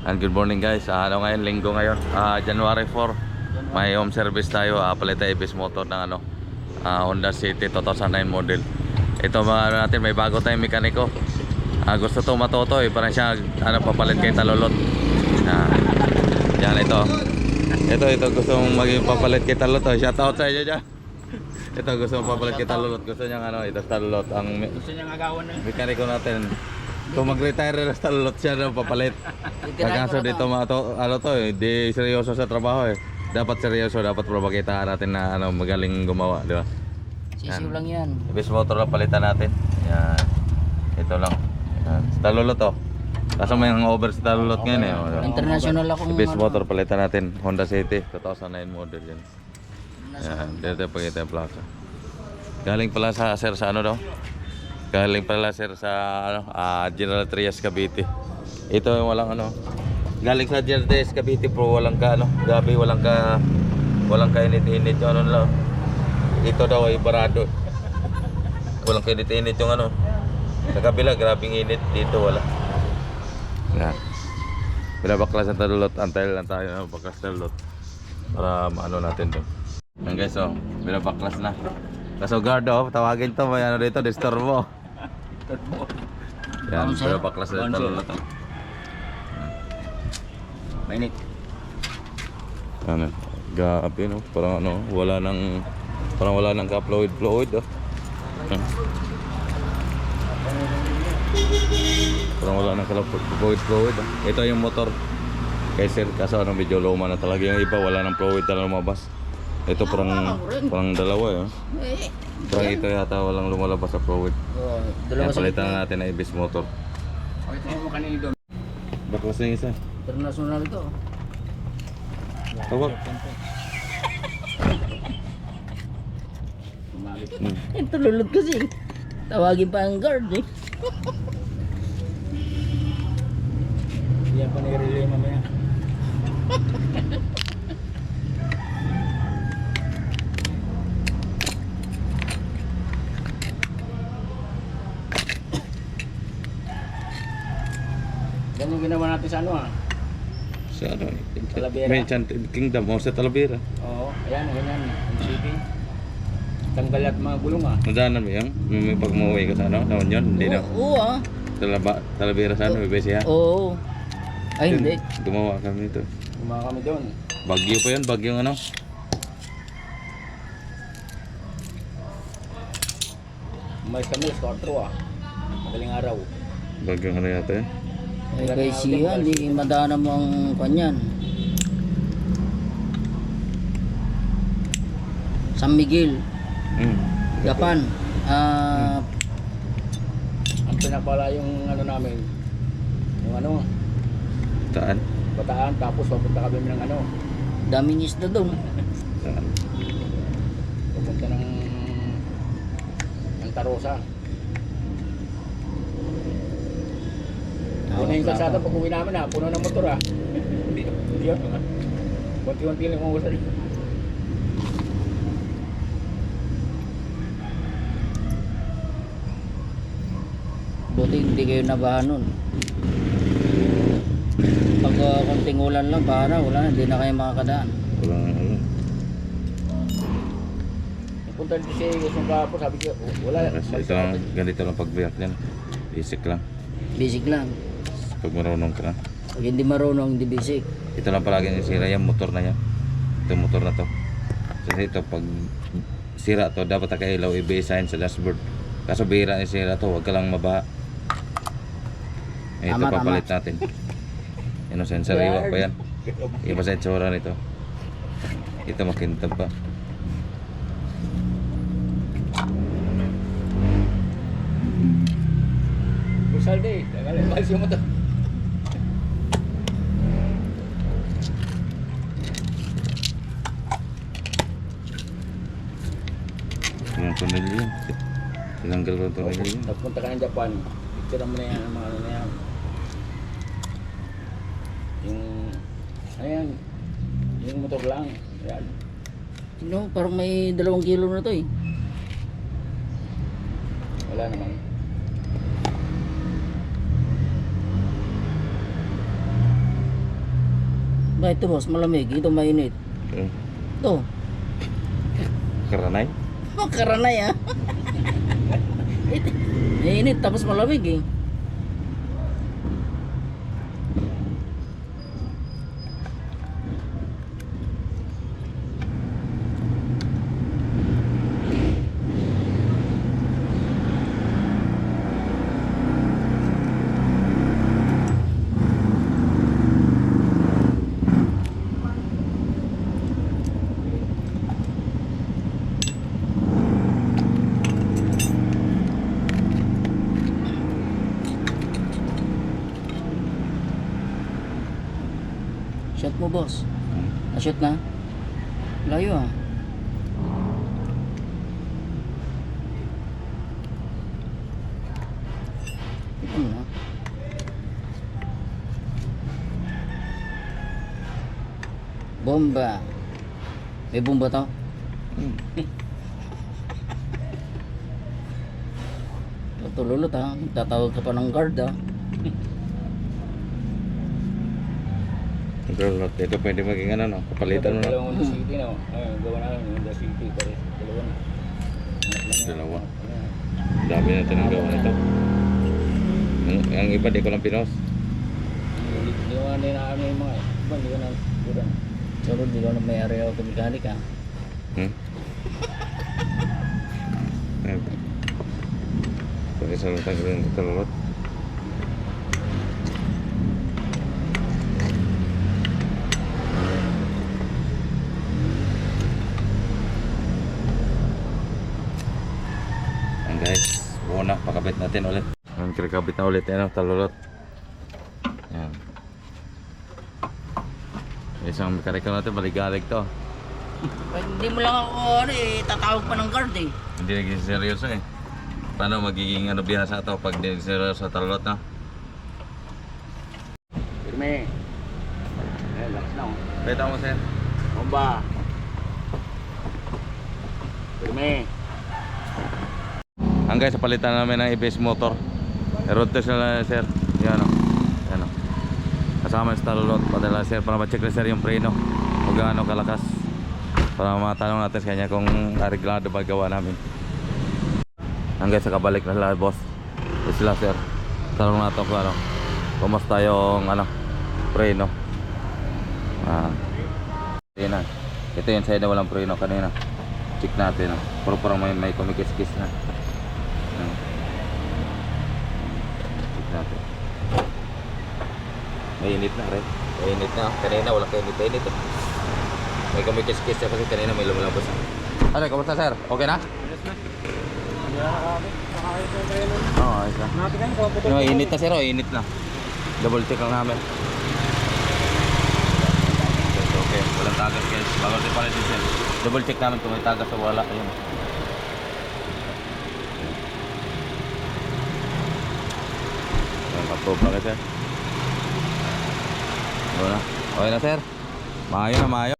And good morning guys. Ano ngayon, linggo ngayon, January 4. May home service tayo. Palit tayo Ibis motor ng Honda City 2009 model. Ito mga natin, may bago tayong mekaniko. Gusto to matoto parang siya papalit kay Talulot. Yan ito. Ito gusto mong maging papalit kay Talulot. Shout out sa inyo dyan. Ito gusto mong papalit kay Talulot. Gusto niya ito Talulot. Gusto niyang agawan na. Mekaniko natin. Kung mag-retire na Talulot siya na papalit. Pagkaso dito di seryoso sa trabaho Dapat seryoso, dapat probakita natin na magaling gumawa, di ba? Sisiw lang yan. Ibis motor na palitan natin. Yan. Ito lang. Yan. Sa Talulot Kaso may over sa Talulot ngayon International akong Ibis motor palitan natin. Honda City 2009 model yan. Yan. Dito pakita yung plaza. Galing pala sa sir sa daw? Galing pala sir sa General Trias Cavite. Ito yung walang galing sa General Trias Cavite pro walang gabi walang ka init-init yung lang. Ito daw ay barado. Walang ka init-init yung sa kabila grabing init, dito wala. Yan. Binabaklas ang Talulot, antay lang tayo baklas Talulot para maano natin doon. Yan guys, binabaklas na. Kaso guard tawagin to, may dito, disturbo. Yan, binabaklas na Talulot. Mainit. Gabi parang wala nang ka-fluid. Parang wala nang ka-fluid. Ito yung motor. Kay sir, kaso medyo luma na talaga yung iba, wala nang fluid na lumabas. Ito parang dalawa Parang ito yata walang lumalabas sa fluid. Yan, palitan na natin na Ibis motor. Ito mo kanina doon. Baklas na yung isa. International ito. Tawag. Ito lulot kasi. Tawagin pa ang guard Yan pa nire-relay mamaya. Yan yung ginawa natin sa Sa Talavera. May Enchanted Kingdom sa Talavera. Oo, ayan, ganyan. Ang city. Tanggal at mga gulong Nadaanan mo yan? May pag mauwi ka sa naon yun? Hindi na. Oo Talavera sa may besi ha? Oo. Ay hindi. Gumawa kami nito. Gumawa kami doon. Bagyo pa yun, bagyong Umayos kami, squadro Madaling araw. Bagyong yata eh. Kay siya, hindi madaanan mo ang kanyan. San Miguel, Japan. Ang pinapala yung namin, yung Saan? Bataan, tapos papunta kami ng daming isda doon. Saan? Papunta ng Tarosa. Puno yung kalsada pag uwi namin puno ng motor Hindi yun. Kunti-kunti lang mo gusto. Buti hindi kayo nabahan nun. Pag konting ulan lang, wala na, hindi na kayo makakadaan. Walang Punta dito si Gusong Kapo, sabi ko, wala. Ito lang, ganito lang pagbiyak niyan. Basic lang. Basic lang. Pag marunong ka na. Pag hindi marunong, hindi basic. Ito lang palagi yung sira yung motor na yan. Ito motor na to. Kasi ito pag sira to, dapat nakailaw i-baseline sa dashboard. Kaso bihira yung sira to, huwag ka lang mabaha. Ito Tama, papalit natin. Yan ang sensor, iwa pa yan. Iba sa itsura nito. Ito makintab pa. Salde, mahal siya mo to. Yung tonelyo yun. Tinanggal ko yung tonelyo yun. Nagpunta ka ng Japan, picture mo na yan, ang mga na yan. Yung motor lang. Yan. Parang may 2 kilo na to Wala naman. Ba ito boss, malamig. Ito mainit. Hmm. Ito. Karanay? Makaranay ah. Mainit tapos malamig eh. Shot mo boss. Na-shot na? Layo ah. Ano na? Bomba. May bomba to? Tutululot ha. Tatawag ka pa ng guard ha. Pero ito pwede maging ano, no? Kapalitan mo na. Dalawang Honda City na. Gawa na lang yung Honda City. Pare, dalawa na. Dalawa. Dami natin ang gawa nito. Ang iba di ko lang pinos. Hindi ko na ano yung mga iba. Hindi ko na kurang. Pero di ko na may area auto mechanic ha. Hmm? Ayun. Pwede sa lutang ko yung talulot. Ayan guys, una, pakabit natin ulit. Ayan, kakabit na ulit yan, talulot. Ayan. Isang mekaniko natin, baligalig to. Hindi mo lang ako ano eh, tatawag pa ng guard eh. Hindi naging seryoso eh. Paano magiging ano biyasa to pag di seryoso sa talulot na? Pirme. Lakas na oh. Beta mo sir. Bomba. Pirme. Hanggang sa palitan namin ng ABS motor. Road test na lang sir. Yan o. Yan o. Kasama yung talulot. Padala sir para ma-check na sir yung preno. Kung gaano kalakas. Para matanong natin sa kanya kung areglado ba gawa namin. Hanggang sa kabalik na sila boss. So sila sir. Tanong natin kung ano. Kumusta yung ano preno. Yun na. Ito yung side na walang preno kanina. Check natin. Puro may kumikis-kis na. Check natin. Mainit na rin. Mainit na. Kanina wala kainit-init. May kumikis-kis na kasi kanina may lumalabas. Ano, kamusta sir? Okay na? Oo, ayos na. No, init na sir, init na. Double check lang namin. Okay, walang tagas guys. Bago din pala din sir. Double check namin kung may tagas o wala. Ayun. Approve na kayo sir. Okay na sir. Maayo na maayo.